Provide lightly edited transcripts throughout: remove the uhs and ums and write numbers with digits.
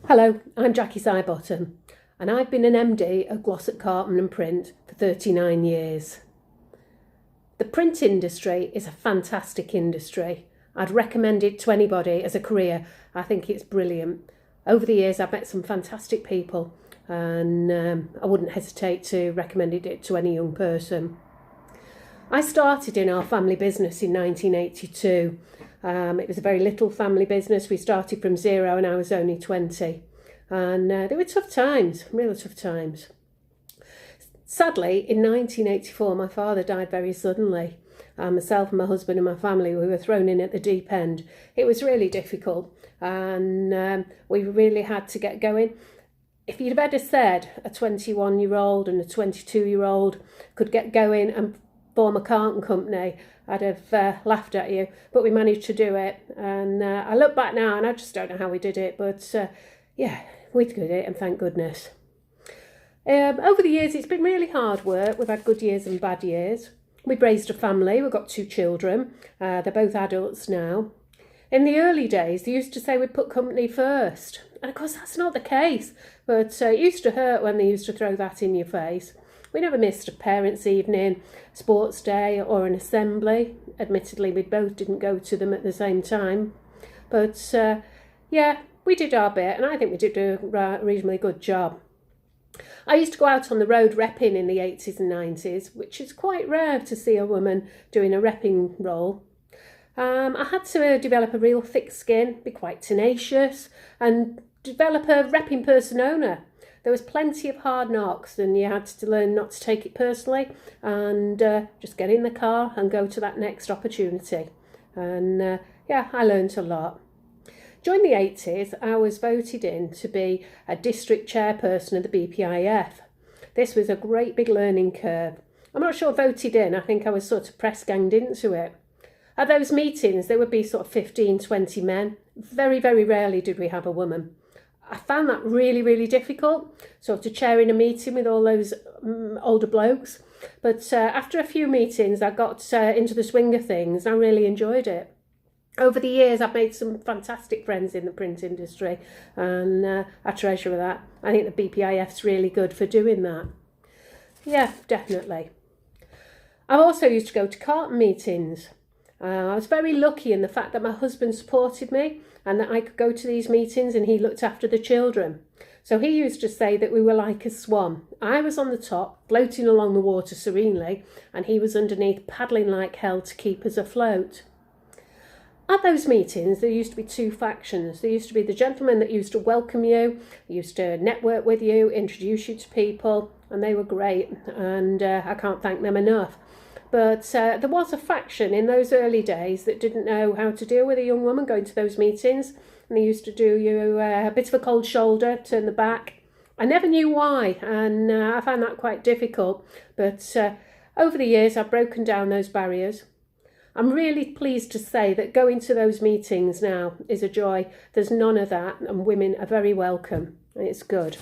Hello, I'm Jacky Sidebottom and I've been an MD at Glossop Carton and Print for 39 years. The print industry is a fantastic industry. I'd recommend it to anybody as a career. I think it's brilliant. Over the years I've met some fantastic people and I wouldn't hesitate to recommend it to any young person. I started in our family business in 1982. It was a very little family business. We started from zero and I was only 20. And they were tough times, really tough times. Sadly, in 1984, my father died very suddenly. Myself and my husband and my family, we were thrown in at the deep end. It was really difficult and we really had to get going. If you'd have ever said a 21-year-old and a 22-year-old could get going and form a carton company, I'd have laughed at you, but we managed to do it. And I look back now and I just don't know how we did it, but yeah, we did it and thank goodness. Over the years, it's been really hard work. We've had good years and bad years. We've raised a family. We've got 2 children. They're both adults now. In the early days, they used to say we'd put company first. And of course, that's not the case. But it used to hurt when they used to throw that in your face. We never missed a parents' evening, sports day or an assembly. Admittedly, we both didn't go to them at the same time. But yeah, we did our bit and I think we did a reasonably good job. I used to go out on the road repping in the 80s and 90s, which is quite rare to see a woman doing a repping role. I had to develop a real thick skin, be quite tenacious and develop a repping persona. There was plenty of hard knocks and you had to learn not to take it personally and just get in the car and go to that next opportunity. And yeah, I learned a lot. During the 80s, I was voted in to be a district chairperson of the BPIF. This was a great big learning curve. I'm not sure voted in, I think I was sort of press ganged into it. At those meetings, there would be sort of 15, 20 men. Very, very rarely did we have a woman. I found that really, really difficult, sort of chairing a meeting with all those older blokes. But after a few meetings, I got into the swing of things. I really enjoyed it. Over the years, I've made some fantastic friends in the print industry and I treasure that. I think the BPIF's really good for doing that. Yeah, definitely. I've also used to go to carton meetings. I was very lucky in the fact that my husband supported me and that I could go to these meetings and he looked after the children. So he used to say that we were like a swan. I was on the top, floating along the water serenely, and he was underneath paddling like hell to keep us afloat. At those meetings, there used to be 2 factions. There used to be the gentlemen that used to welcome you, used to network with you, introduce you to people, and they were great, and I can't thank them enough. But there was a faction in those early days that didn't know how to deal with a young woman going to those meetings, and they used to do you a bit of a cold shoulder, turn the back. I never knew why, and I found that quite difficult, but over the years I've broken down those barriers. I'm really pleased to say that going to those meetings now is a joy. There's none of that and women are very welcome. It's good.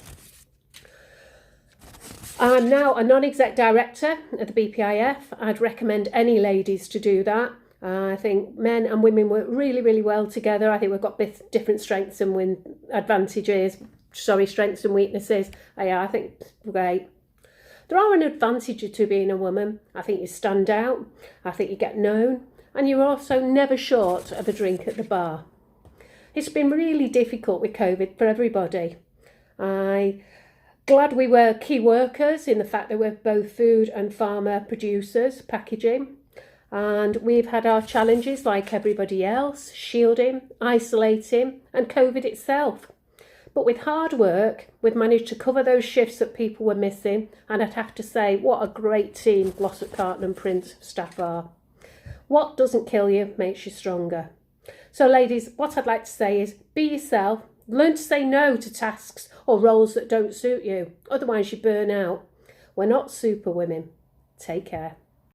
I'm now a non-exec director at the BPIF. I'd recommend any ladies to do that. I think men and women work really, really well together. I think we've got different strengths and strengths and weaknesses. Yeah, I think it's great. There are an advantage to being a woman. I think you stand out, I think you get known, and you're also never short of a drink at the bar. It's been really difficult with COVID for everybody. I'm glad we were key workers in the fact that we're both food and pharma producers, packaging, and we've had our challenges like everybody else, shielding, isolating, and COVID itself. But with hard work, we've managed to cover those shifts that people were missing. And I'd have to say, what a great team Glossop Carton and Print staff are. What doesn't kill you makes you stronger. So ladies, what I'd like to say is be yourself. Learn to say no to tasks or roles that don't suit you. Otherwise you burn out. We're not super women. Take care.